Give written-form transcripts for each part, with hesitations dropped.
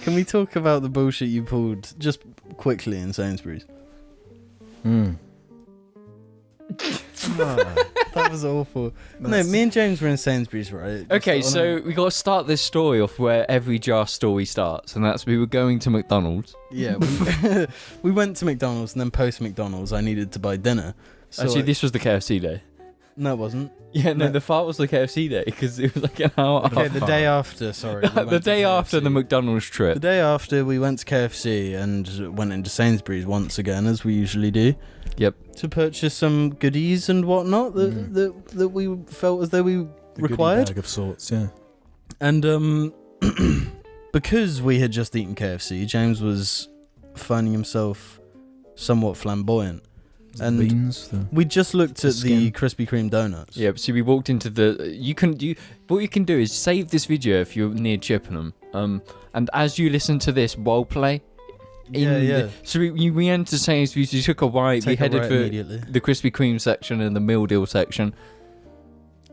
Can we talk about the bullshit you pulled just quickly in Sainsburys? That was awful. No, me and James were in Sainsburys, right? Okay, so we got to start this story off where every Jar story starts, and that's we were going to McDonald's. Yeah, we went to McDonald's, and then post McDonald's, I needed to buy dinner. So Actually, this was the KFC day. No, it wasn't. Yeah, no, the fart was the KFC day because it was like an hour. Okay, the day after. Sorry, the day after the McDonald's trip. The day after, we went to KFC and went into Sainsbury's once again, as we usually do. Yep. To purchase some goodies and whatnot that we felt as though we required. Bag of sorts, yeah. And because we had just eaten KFC, James was finding himself somewhat flamboyant. And beans, we just looked at the Krispy Kreme donuts. Yeah, so we walked into the. What you can do is save this video if you're near Chippenham. And as you listen to this, while play. So we entered Sainsbury's. We took a right. We headed for the Krispy Kreme section and the meal deal section.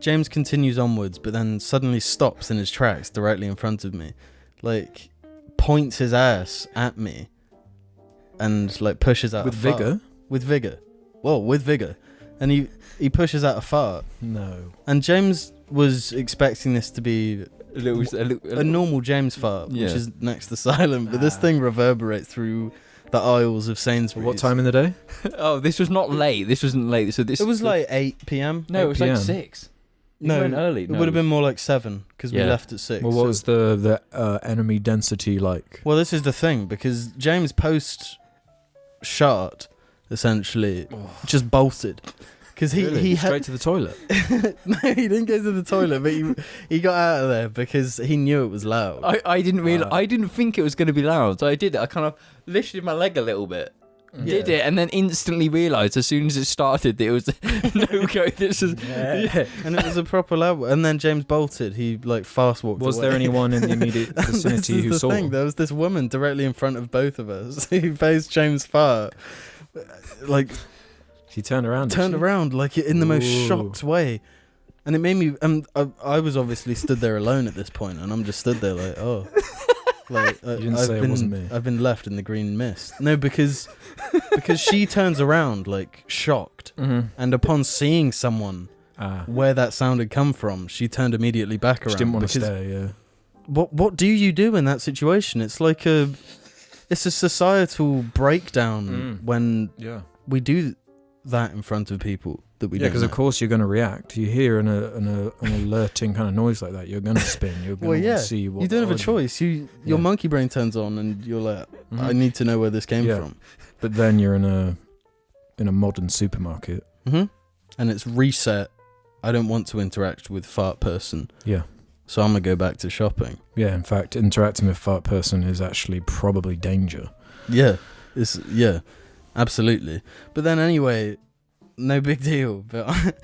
James continues onwards, but then suddenly stops in his tracks directly in front of me, like points his ass at me, and like pushes out with vigor. With vigor. Well, with vigor. And he pushes out a fart. No. And James was expecting this to be a normal James fart, which is next to silent, but this thing reverberates through the aisles of Sainsbury's. What time in the day? Oh, this was not late. This wasn't late. So it was like 8 p.m. No, it was like 6. No, went early. It would have been more like 7 because we left at 6. Well, what was the enemy density like? Well, this is the thing, because James post shart essentially just bolted because he straight to the toilet. No, he didn't go to the toilet, but he got out of there because he knew it was loud. I didn't I didn't think it was going to be loud, so I did it. I kind of lifted my leg a little bit. Did it, and then instantly realised as soon as it started that it was no go. This is and it was a proper loud. And then James bolted. He like fast walked. Was there anyone in the immediate vicinity who saw? There was this woman directly in front of both of us who faced James' fart. Like she turned around. Like in the most shocked way, and it made me. I was obviously stood there alone at this point, and I'm just stood there like, oh. Like you didn't say it wasn't me. I've been left in the green mist. No, because she turns around like shocked, and upon seeing someone where that sound had come from, she turned immediately back around. She didn't want to stay. Yeah. What do you do in that situation? It's like it's a societal breakdown when we do that in front of people that we don't know. Because of course you're going to react. You hear an alerting kind of noise like that, you're going to spin. You're going to see what. You don't have a choice. Your monkey brain turns on, and you're like, I need to know where this came from. But then you're in a modern supermarket, and it's reset. I don't want to interact with fart person. Yeah. So I'm gonna go back to shopping. Yeah. In fact, interacting with fart person is actually probably danger. Yeah. Absolutely. But then anyway, no big deal. But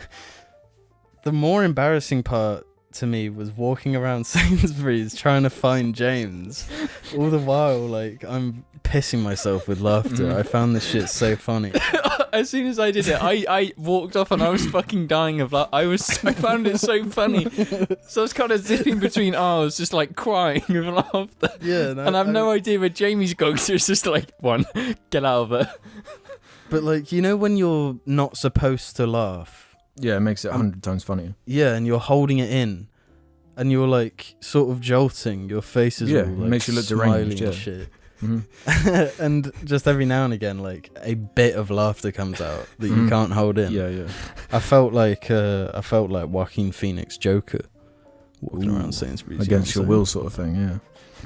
the more embarrassing part to me was walking around Sainsbury's trying to find James. All the while, like, I'm pissing myself with laughter. I found this shit so funny. As soon as I did it, I walked off and I was fucking dying of laughter. I found it so funny. So I was kind of zipping between aisles, just like crying with laughter. Yeah. No, and I have no idea where Jamie's going, so it's just like, one, get out of it. But like, you know when you're not supposed to laugh? Yeah, it makes it 100 times funnier. Yeah, and you're holding it in. And you're like sort of jolting. Your face is all like makes you look deranged and shit. And just every now and again, like a bit of laughter comes out that you can't hold in. Yeah. I felt like Joaquin Phoenix Joker walking around Sainsbury's against your will, sort of thing. Yeah.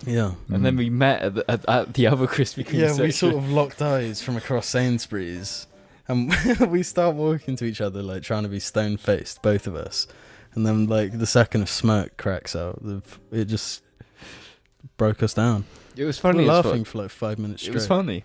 Yeah. And then we met at the other Krispy Kreme section. We sort of locked eyes from across Sainsbury's, and we start walking to each other like trying to be stone faced, both of us. And then like the second a smirk cracks out, it just broke us down. It was funny. We were laughing for like 5 minutes straight. It was funny.